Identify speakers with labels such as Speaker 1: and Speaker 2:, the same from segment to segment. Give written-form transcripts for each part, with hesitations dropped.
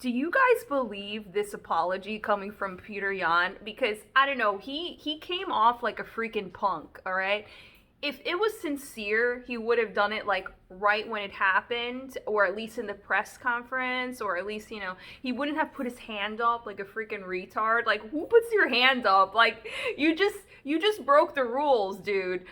Speaker 1: Do you guys believe this apology coming from Petr Yan? Because I don't know, he came off like a freaking punk, all right? If it was sincere, he would have done it like right when it happened, or at least in the press conference, or at least, he wouldn't have put his hand up like a freaking retard. Like, who puts your hand up? Like, you just broke the rules, dude.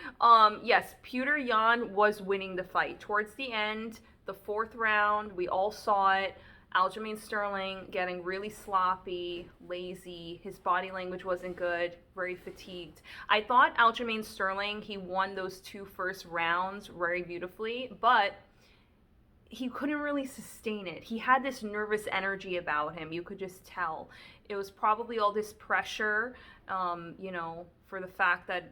Speaker 1: Yes, Petr Yan was winning the fight. Towards the end, the fourth round, we all saw it. Aljamain Sterling getting really sloppy, lazy. His body language wasn't good, very fatigued. I thought Aljamain Sterling, he won those two first rounds very beautifully, but he couldn't really sustain it. He had this nervous energy about him. You could just tell. It was probably all this pressure, for the fact that,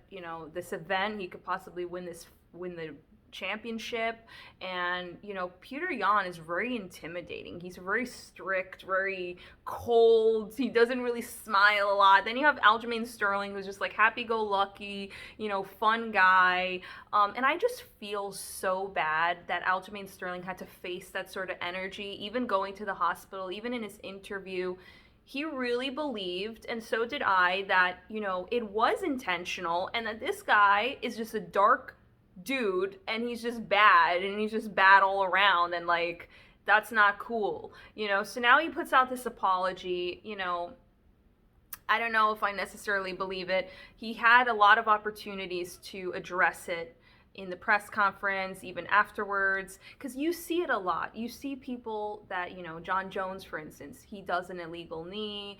Speaker 1: this event, he could possibly win the championship. And Petr Yan is very intimidating. He's very strict, very cold. He doesn't really smile a lot. Then you have Aljamain Sterling, who's just like happy-go-lucky, fun guy. And I just feel so bad that Aljamain Sterling had to face that sort of energy, even going to the hospital, even in his interview. He really believed, and so did I, that it was intentional, and that this guy is just a dark dude, and he's just bad, and he's just bad all around, and like, that's not cool. So now he puts out this apology. I don't know if I necessarily believe it. He had a lot of opportunities to address it in the press conference, even afterwards, because you see it a lot. You see people that, John Jones, for instance, he does an illegal knee.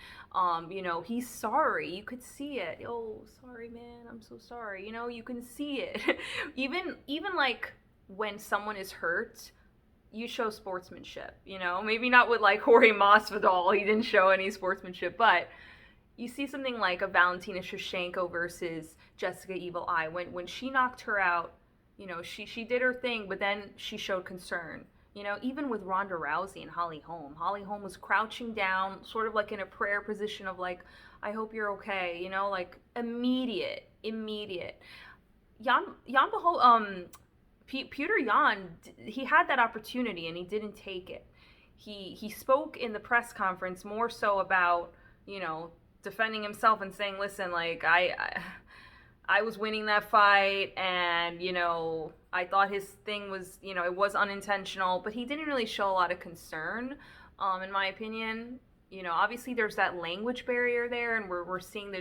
Speaker 1: He's sorry. You could see it. Oh, sorry, man. I'm so sorry. You can see it. even like when someone is hurt, you show sportsmanship. Maybe not with like Jorge Masvidal. He didn't show any sportsmanship, but you see something like a Valentina Shevchenko versus Jessica Evil Eye. When she knocked her out, she did her thing, but then she showed concern. Even with Ronda Rousey and Holly Holm. Holly Holm was crouching down, sort of like in a prayer position of like, I hope you're okay, like immediate. Petr Yan, he had that opportunity and he didn't take it. He spoke in the press conference more so about, defending himself and saying, listen, like, I was winning that fight, and, I thought his thing was, it was unintentional, but he didn't really show a lot of concern, in my opinion. Obviously there's that language barrier there, and we're seeing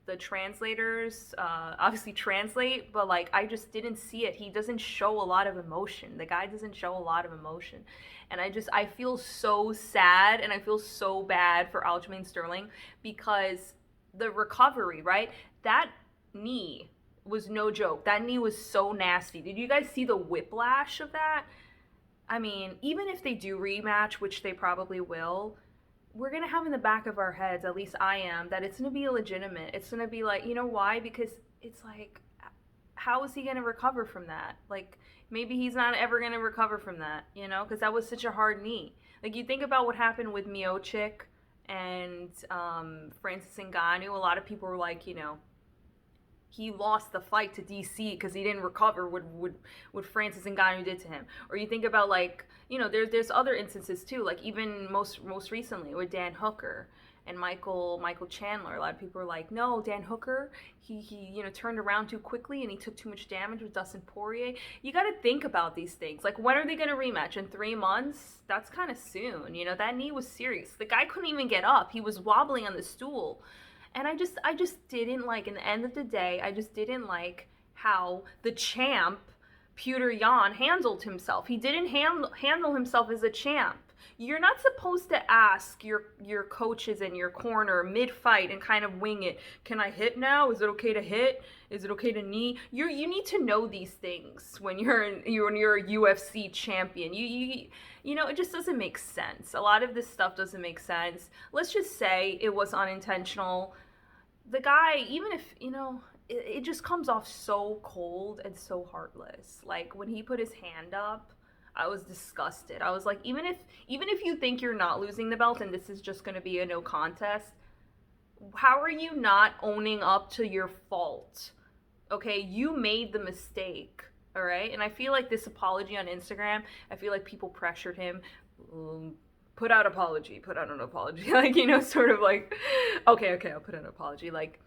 Speaker 1: the translators obviously translate, but like, I just didn't see it. He doesn't show a lot of emotion. The guy doesn't show a lot of emotion. And I feel so sad, and I feel so bad for Aljamain Sterling, because the recovery, right? That knee was no joke. That knee was so nasty. Did you guys see the whiplash of that? I mean, even if they do rematch, which they probably will, we're going to have in the back of our heads, at least I am, that it's going to be illegitimate. It's going to be like, why? Because it's like, how is he going to recover from that? Like, maybe he's not ever going to recover from that, because that was such a hard knee. Like, you think about what happened with Miocic and Francis Ngannou. A lot of people were like, he lost the fight to DC because he didn't recover what Francis Ngannou did to him. Or you think about, like, there's other instances too, like even most recently with Dan Hooker and Michael Chandler. A lot of people are like, no, Dan Hooker, he turned around too quickly and he took too much damage with Dustin Poirier. You got to think about these things. Like, when are they going to rematch? In 3 months? That's kind of soon. That knee was serious. The guy couldn't even get up. He was wobbling on the stool. And I just didn't like, in the end of the day, I just didn't like how the champ, Petr Yan, handled himself. He didn't handle himself as a champ. You're not supposed to ask your coaches in your corner mid-fight and kind of wing it. Can I hit now? Is it okay to hit? Is it okay to knee? You need to know these things when you're a UFC champion. It just doesn't make sense. A lot of this stuff doesn't make sense. Let's just say it was unintentional. The guy, even if, it just comes off so cold and so heartless. Like, when he put his hand up, I was disgusted. I was like, even if you think you're not losing the belt and this is just going to be a no contest, how are you not owning up to your fault? Okay, you made the mistake, all right? And I feel like this apology on Instagram, I feel like people pressured him. put out an apology. Like, you know, sort of like, okay, I'll put out an apology. Like,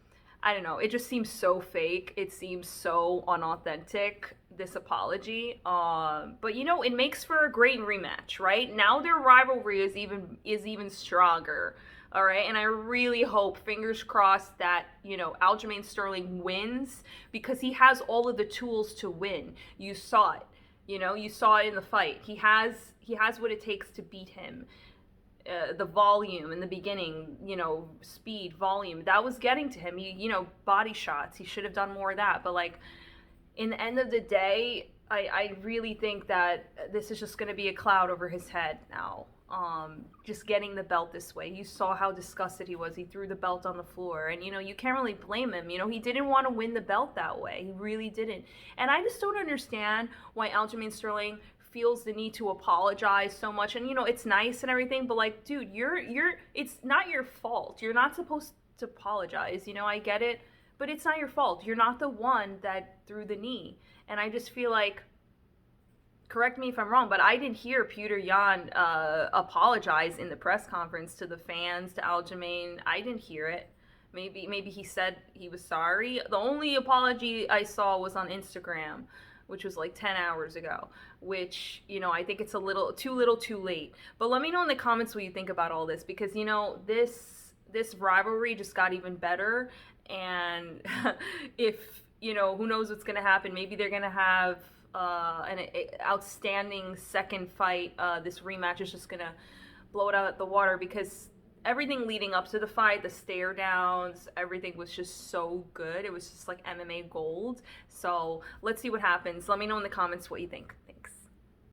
Speaker 1: I don't know. It just seems so fake. It seems so unauthentic, this apology. But you know, it makes for a great rematch, right? Now their rivalry is even stronger. All right, and I really hope, fingers crossed, that, you know, Aljamain Sterling wins, because he has all of the tools to win. You saw it. You know, you saw it in the fight. He has what it takes to beat him. The volume in the beginning, you know, speed, volume, that was getting to him. You know, body shots. He should have done more of that. But like, in the end of the day, I really think that this is just going to be a cloud over his head now. Just getting the belt this way. You saw how disgusted he was. He threw the belt on the floor, and you know, you can't really blame him. You know, he didn't want to win the belt that way. He really didn't. And I just don't understand why Aljamain Sterling feels the need to apologize so much. And you know, it's nice and everything, but like, dude, it's not your fault. You're not supposed to apologize. You know, I get it, but it's not your fault. You're not the one that threw the knee. And I just feel like, correct me if I'm wrong, but I didn't hear Petr Yan apologize in the press conference to the fans, to Aljamain. I didn't hear it. Maybe he said he was sorry. The only apology I saw was on Instagram, which was like 10 hours ago, which, you know, I think it's a little too late. But let me know in the comments what you think about all this, because, you know, this rivalry just got even better. And if, you know, who knows what's going to happen. Maybe they're going to have an outstanding second fight. This rematch is just going to blow it out of the water, because everything leading up to the fight, the stare downs, everything was just so good. It was just like MMA gold. So let's see what happens. Let me know in the comments what you think.